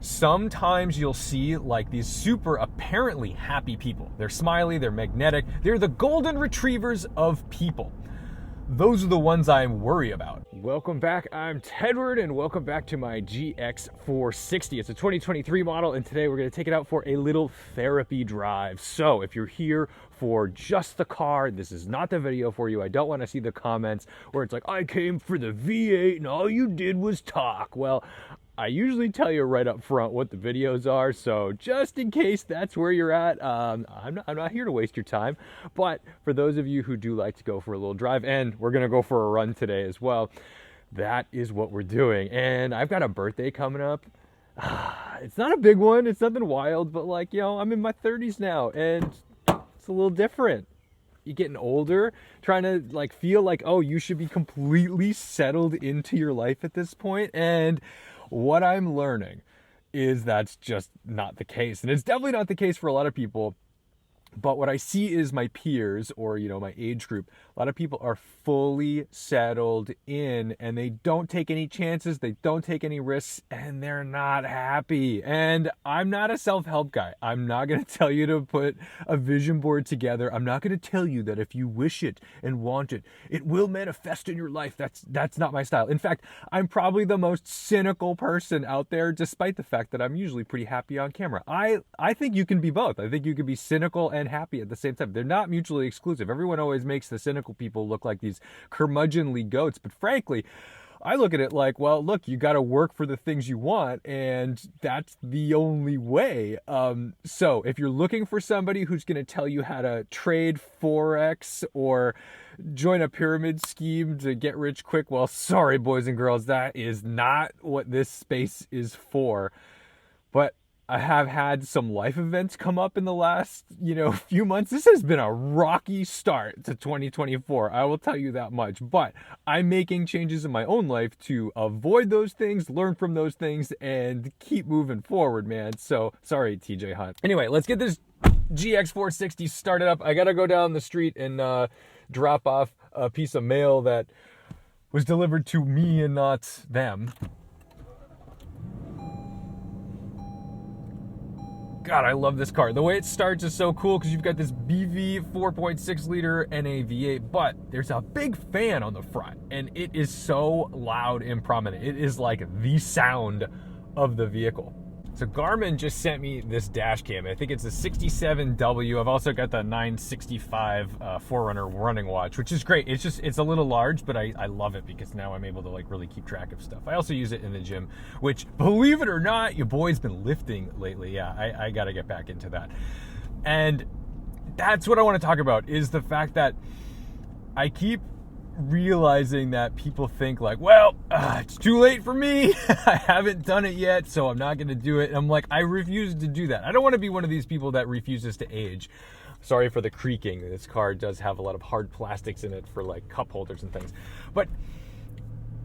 sometimes you'll see like these super apparently happy people. They're smiley, they're magnetic, they're the golden retrievers of people. Those are the ones I worry about. Welcome back, I'm Tedward, and welcome back to my GX460. It's a 2023 model, and today we're gonna take it out for a little therapy drive. So if you're here for just the car, this is not the video for you. I don't wanna see the comments where it's like, I came for the V8 and all you did was talk. Well, I usually tell you right up front what the videos are, so just in case that's where you're at, I'm not here to waste your time. But for those of you who do like to go for a little drive, and we're gonna go for a run today as well, that is what we're doing. And I've got a birthday coming up. It's not a big one, it's nothing wild, but like, you know, I'm in my 30s now, and it's a little different. You're getting older, trying to like feel like, oh, you should be completely settled into your life at this point, and what I'm learning is that's just not the case. And it's definitely not the case for a lot of people. But what I see is my peers, or, you know, my age group, a lot of people are fully settled in and they don't take any chances, they don't take any risks, and they're not happy. And I'm not a self-help guy. I'm not going to tell you to put a vision board together. I'm not going to tell you that if you wish it and want it, it will manifest in your life. That's not my style. In fact, I'm probably the most cynical person out there, despite the fact that I'm usually pretty happy on camera. I think you can be both. I think you can be cynical and happy at the same time. They're not mutually exclusive. Everyone always makes the cynical people look like these curmudgeonly goats, but frankly, I look at it like, well, look, you got to work for the things you want, and that's the only way. So if you're looking for somebody who's going to tell you how to trade Forex or join a pyramid scheme to get rich quick, well, sorry, boys and girls, that is not what this space is for. But I have had some life events come up in the last, few months. This has been a rocky start to 2024. I will tell you that much. But I'm making changes in my own life to avoid those things, learn from those things, and keep moving forward, man. So, sorry, TJ Hunt. Anyway, let's get this GX460 started up. I got to go down the street and drop off a piece of mail that was delivered to me and not them. God, I love this car. The way it starts is so cool because you've got this BV 4.6 liter and a V8, but there's a big fan on the front, and it is so loud and prominent. It is like the sound of the vehicle. So Garmin just sent me this dash cam. I think it's a 67W. I've also got the 965 Forerunner running watch, which is great. It's a little large, but I love it because now I'm able to like really keep track of stuff. I also use it in the gym, which, believe it or not, your boy's been lifting lately. Yeah, I got to get back into that. And that's what I want to talk about, is the fact that I keep realizing that people think like, well, it's too late for me. I haven't done it yet, so I'm not going to do it. And I'm like, I refuse to do that. I don't want to be one of these people that refuses to age. Sorry for the creaking. This car does have a lot of hard plastics in it for like cup holders and things. But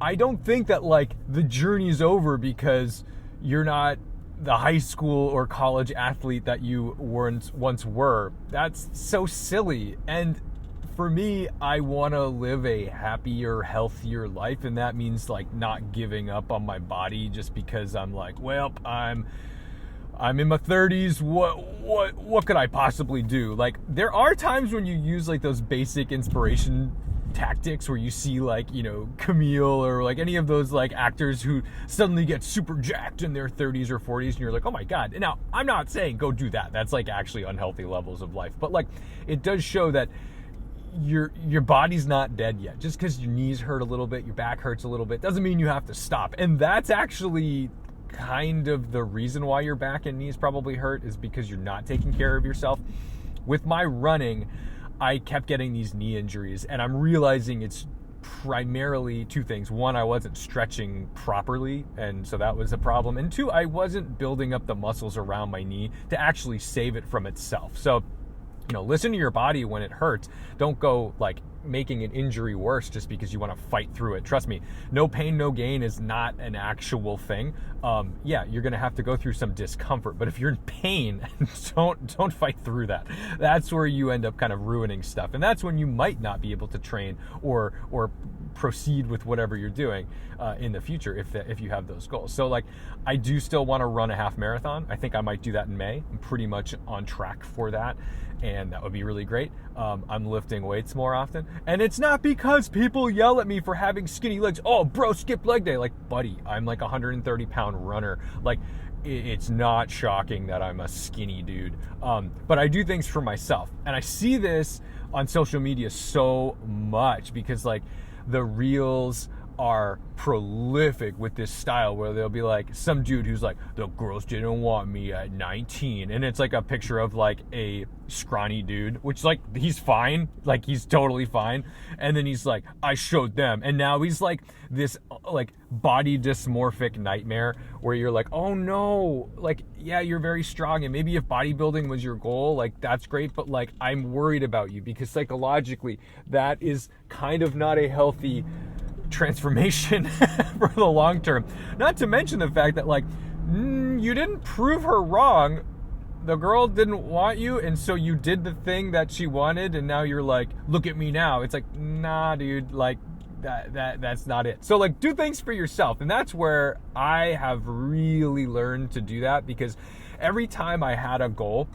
I don't think that like the journey is over because you're not the high school or college athlete that you once were. That's so silly. And for me, I want to live a happier, healthier life, and that means like not giving up on my body just because I'm like, well, I'm in my 30s. What could I possibly do? Like, there are times when you use like those basic inspiration tactics where you see like, Camille or like any of those like actors who suddenly get super jacked in their 30s or 40s, and you're like, oh my God. Now, I'm not saying go do that. That's like actually unhealthy levels of life, but like it does show that your body's not dead yet. Just because your knees hurt a little bit, your back hurts a little bit, doesn't mean you have to stop. And that's actually kind of the reason why your back and knees probably hurt, is because you're not taking care of yourself. With my running, I kept getting these knee injuries, and I'm realizing it's primarily two things. One, I wasn't stretching properly, and so that was a problem. And two, I wasn't building up the muscles around my knee to actually save it from itself. So listen to your body when it hurts. Don't go like making an injury worse just because you want to fight through it. Trust me, no pain, no gain is not an actual thing. Yeah, you're going to have to go through some discomfort, but if you're in pain, don't fight through that. That's where you end up kind of ruining stuff. And that's when you might not be able to train or proceed with whatever you're doing in the future if you have those goals. So like, I do still want to run a half marathon. I think I might do that in May. I'm pretty much on track for that, and that would be really great. I'm lifting weights more often, and it's not because people yell at me for having skinny legs. Oh, bro, skip leg day. Like, buddy, I'm like a 130-pound runner. Like, it's not shocking that I'm a skinny dude. But I do things for myself, and I see this on social media so much because like the reels are prolific with this style where they'll be like some dude who's like, the girls didn't want me at 19, and it's like a picture of like a scrawny dude, which like he's fine, like he's totally fine, and then he's like, I showed them, and now he's like this like body dysmorphic nightmare where you're like, oh no, like yeah, you're very strong, and maybe if bodybuilding was your goal, like that's great, but like I'm worried about you because psychologically that is kind of not a healthy transformation for the long term. Not to mention the fact that like you didn't prove her wrong. The girl didn't want you, and so you did the thing that she wanted, and now you're like, look at me now. It's like, nah, dude, like that's not it. So like, do things for yourself, and that's where I have really learned to do that, because every time I had a goal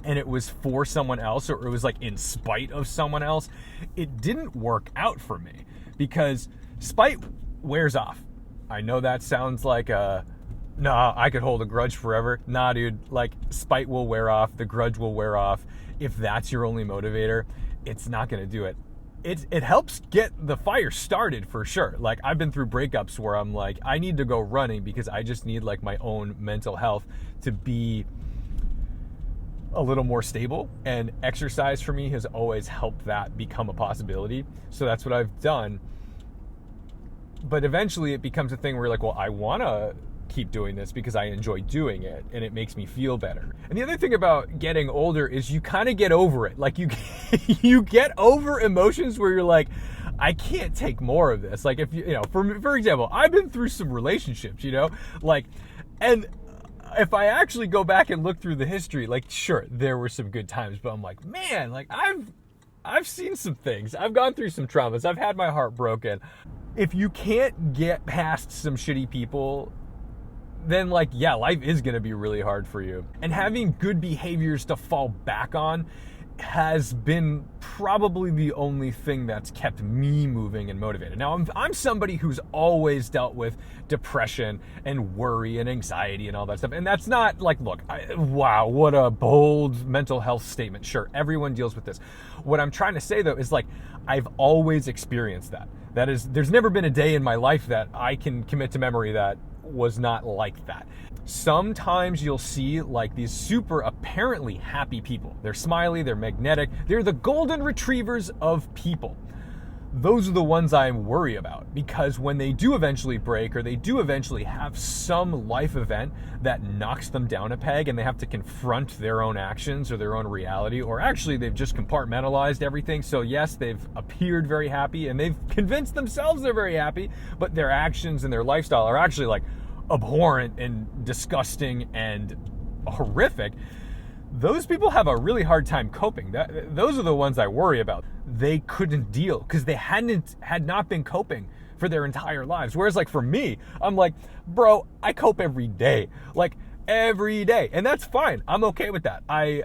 and it was for someone else, or it was like in spite of someone else, it didn't work out for me. Because spite wears off. I know that sounds like nah, I could hold a grudge forever. Nah, dude, like spite will wear off, the grudge will wear off. If that's your only motivator, it's not gonna do it. It helps get the fire started for sure. Like I've been through breakups where I'm like, I need to go running because I just need like my own mental health to be a little more stable, and exercise for me has always helped that become a possibility. So that's what I've done. But eventually it becomes a thing where you're like, well, I want to keep doing this because I enjoy doing it and it makes me feel better. And the other thing about getting older is you kind of get over it. Like you get over emotions where you're like, I can't take more of this. Like if you know, for example, I've been through some relationships, you know, like, and if I actually go back and look through the history, like sure, there were some good times, but I'm like, man, like I've seen some things. I've gone through some traumas. I've had my heart broken. If you can't get past some shitty people, then like, yeah, life is going to be really hard for you. And having good behaviors to fall back on has been probably the only thing that's kept me moving and motivated. Now, I'm somebody who's always dealt with depression and worry and anxiety and all that stuff. And that's not like, look, wow, what a bold mental health statement. Sure, everyone deals with this. What I'm trying to say, though, is like, I've always experienced that. That is, there's never been a day in my life that I can commit to memory that was not like that. Sometimes you'll see like these super apparently happy people. They're smiley, they're magnetic, they're the golden retrievers of people. Those are the ones I worry about, because when they do eventually break, or they do eventually have some life event that knocks them down a peg and they have to confront their own actions or their own reality, or actually they've just compartmentalized everything. So yes, they've appeared very happy and they've convinced themselves they're very happy, but their actions and their lifestyle are actually like abhorrent and disgusting and horrific. Those people have a really hard time coping. Those are the ones I worry about. They couldn't deal because they had not been coping for their entire lives. Whereas like for me, I'm like, bro, I cope every day, like every day, and that's fine. I'm okay with that. I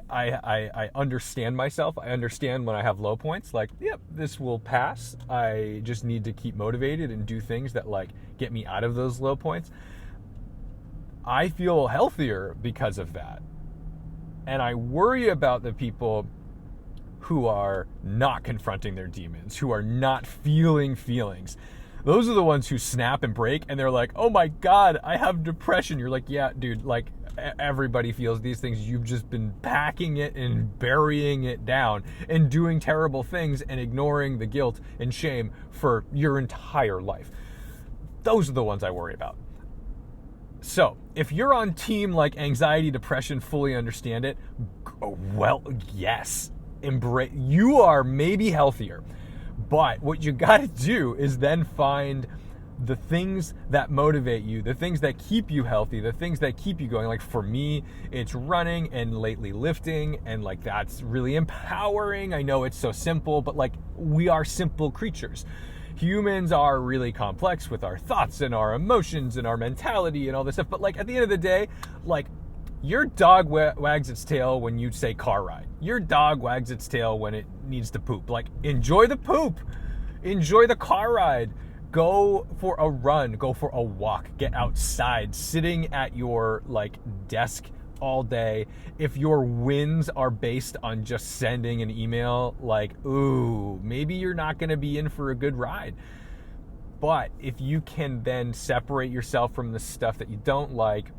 understand myself. I understand when I have low points. Like, yep, this will pass. I just need to keep motivated and do things that like get me out of those low points. I feel healthier because of that. And I worry about the people who are not confronting their demons, who are not feeling feelings. Those are the ones who snap and break, and they're like, oh my God, I have depression. You're like, yeah, dude, like everybody feels these things. You've just been packing it and burying it down and doing terrible things and ignoring the guilt and shame for your entire life. Those are the ones I worry about. So, if you're on team like anxiety, depression, fully understand it, well, yes, embrace. You are maybe healthier, But what you got to do is then find the things that motivate you, the things that keep you healthy, the things that keep you going. Like for me, it's running and lately lifting, and like that's really empowering. I know it's so simple, but like we are simple creatures. Humans are really complex with our thoughts and our emotions and our mentality and all this stuff. But like at the end of the day, like your dog wags its tail when you say car ride. Your dog wags its tail when it needs to poop. Like enjoy the poop, enjoy the car ride. Go for a run, go for a walk, get outside. Sitting at your like desk all day, if your wins are based on just sending an email, like, ooh, maybe you're not gonna be in for a good ride. But if you can then separate yourself from the stuff that you don't like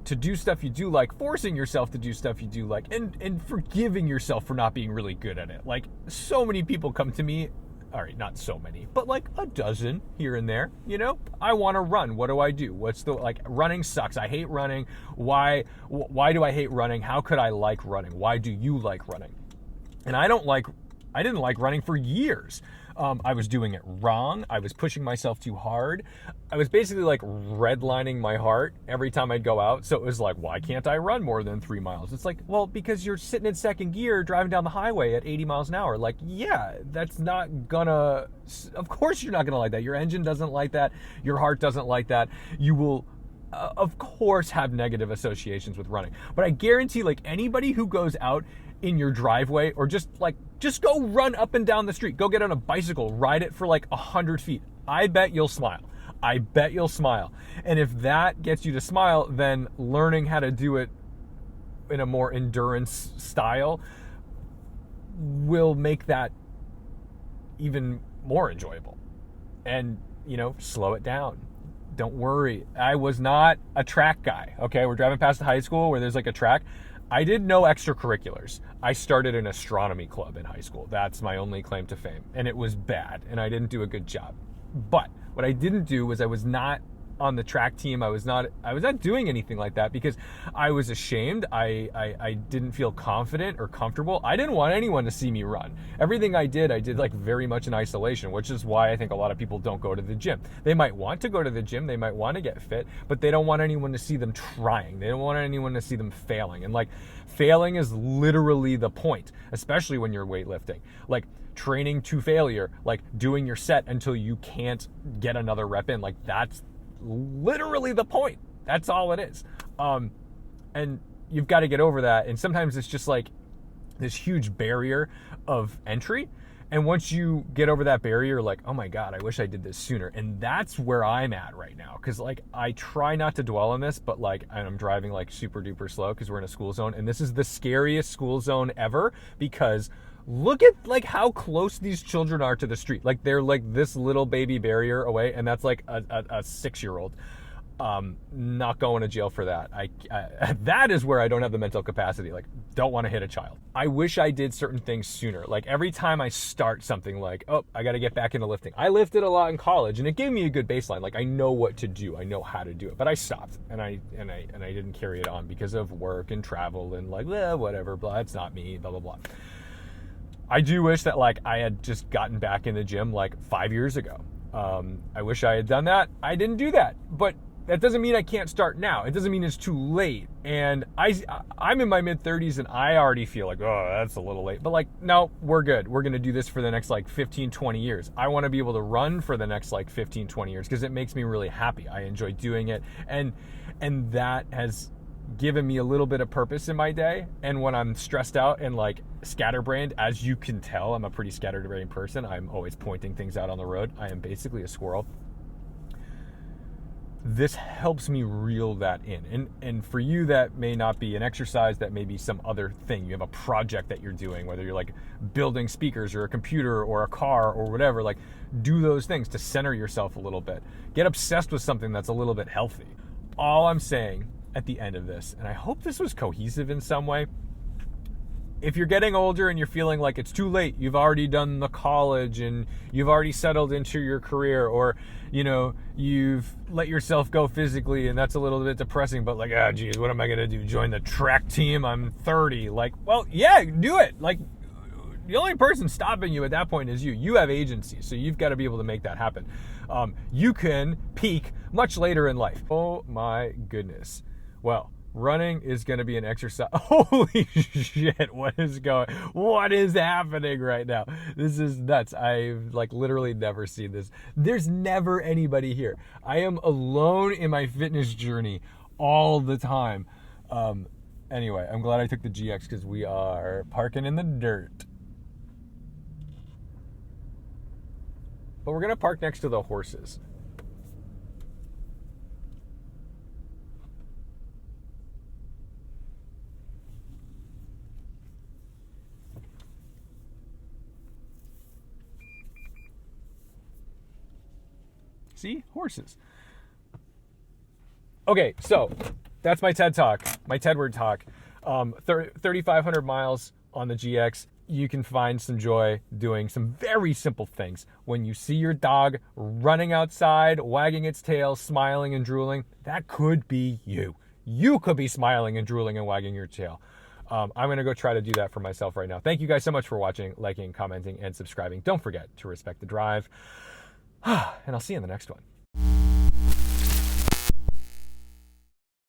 to do stuff you do like, forcing yourself to do stuff you do like, and forgiving yourself for not being really good at it. Like so many people come to me, all right, not so many, but like a dozen here and there, you know, I want to run. What do I do? What's the, like, running sucks. I hate running. Why do I hate running? How could I like running? Why do you like running? And I didn't like running for years. I was doing it wrong. I was pushing myself too hard. I was basically like redlining my heart every time I'd go out. So it was like, why can't I run more than 3 miles? It's like, well, because you're sitting in second gear driving down the highway at 80 miles an hour. Like, yeah, that's not gonna, of course you're not gonna like that. Your engine doesn't like that. Your heart doesn't like that. You will, of course, have negative associations with running. But I guarantee, like, anybody who goes out in your driveway or just go run up and down the street, go get on a bicycle, ride it for like 100 feet. I bet you'll smile. I bet you'll smile. And if that gets you to smile, then learning how to do it in a more endurance style will make that even more enjoyable. And, you know, slow it down. Don't worry. I was not a track guy. Okay, we're driving past the high school where there's like a track. I did no extracurriculars. I started an astronomy club in high school. That's my only claim to fame. And it was bad, and I didn't do a good job. But what I didn't do was I was not on the track team. I was not doing anything like that because I was ashamed. I didn't feel confident or comfortable. I didn't want anyone to see me run. Everything I did like very much in isolation, which is why I think a lot of people don't go to the gym. They might want to go to the gym, they might want to get fit, but they don't want anyone to see them trying. They don't want anyone to see them failing. And like, failing is literally the point, especially when you're weightlifting. Like, training to failure, like doing your set until you can't get another rep in, like that's literally the point. That's all it is. And you've got to get over that. And sometimes it's just like this huge barrier of entry. And once you get over that barrier, like, oh my God, I wish I did this sooner. And that's where I'm at right now. Cause like, I try not to dwell on this, but like, I'm driving like super duper slow cause we're in a school zone. And this is the scariest school zone ever because look at like how close these children are to the street. Like they're like this little baby barrier away, and that's like a 6-year-old. Not going to jail for that. I that is where I don't have the mental capacity. Like, don't want to hit a child. I wish I did certain things sooner. Like every time I start something, like, oh, I got to get back into lifting. I lifted a lot in college, and it gave me a good baseline. Like I know what to do. I know how to do it. But I stopped, and I didn't carry it on because of work and travel and like, whatever. Blah. It's not me. Blah blah blah. I do wish that like I had just gotten back in the gym like 5 years ago. I wish I had done that. I didn't do that, but that doesn't mean I can't start now. It doesn't mean it's too late. And I'm in my mid-30s and I already feel like, oh, that's a little late. But like, no, we're good. We're going to do this for the next like 15, 20 years. I want to be able to run for the next like 15, 20 years because it makes me really happy. I enjoy doing it. And that has given me a little bit of purpose in my day. And when I'm stressed out and like scatterbrained, as you can tell, I'm a pretty scatterbrained person. I'm always pointing things out on the road. I am basically a squirrel. This helps me reel that in. And for you, that may not be an exercise, that may be some other thing. You have a project that you're doing, whether you're like building speakers or a computer or a car or whatever, like do those things to center yourself a little bit. Get obsessed with something that's a little bit healthy. All I'm saying at the end of this, and I hope this was cohesive in some way, if you're getting older and you're feeling like it's too late, you've already done the college and you've already settled into your career, or, you know, you've let yourself go physically and that's a little bit depressing, but like, ah, geez, what am I going to do? Join the track team? I'm 30. Like, well, yeah, do it. Like, The only person stopping you at that point is you. You have agency, so you've got to be able to make that happen. You can peak much later in life. Oh my goodness. Well, running is going to be an exercise. Holy shit, what is happening right now? This is nuts. I've like literally never seen this. There's never anybody here. I am alone in my fitness journey all the time. Anyway, I'm glad I took the GX because we are parking in the dirt. But we're going to park next to the horses. See? Horses. Okay, so that's my TED Talk, my Tedward talk. 3,500 miles on the GX. You can find some joy doing some very simple things. When you see your dog running outside, wagging its tail, smiling and drooling, that could be you. You could be smiling and drooling and wagging your tail. I'm going to go try to do that for myself right now. Thank you guys so much for watching, liking, commenting, and subscribing. Don't forget to respect the drive. And I'll see you in the next one.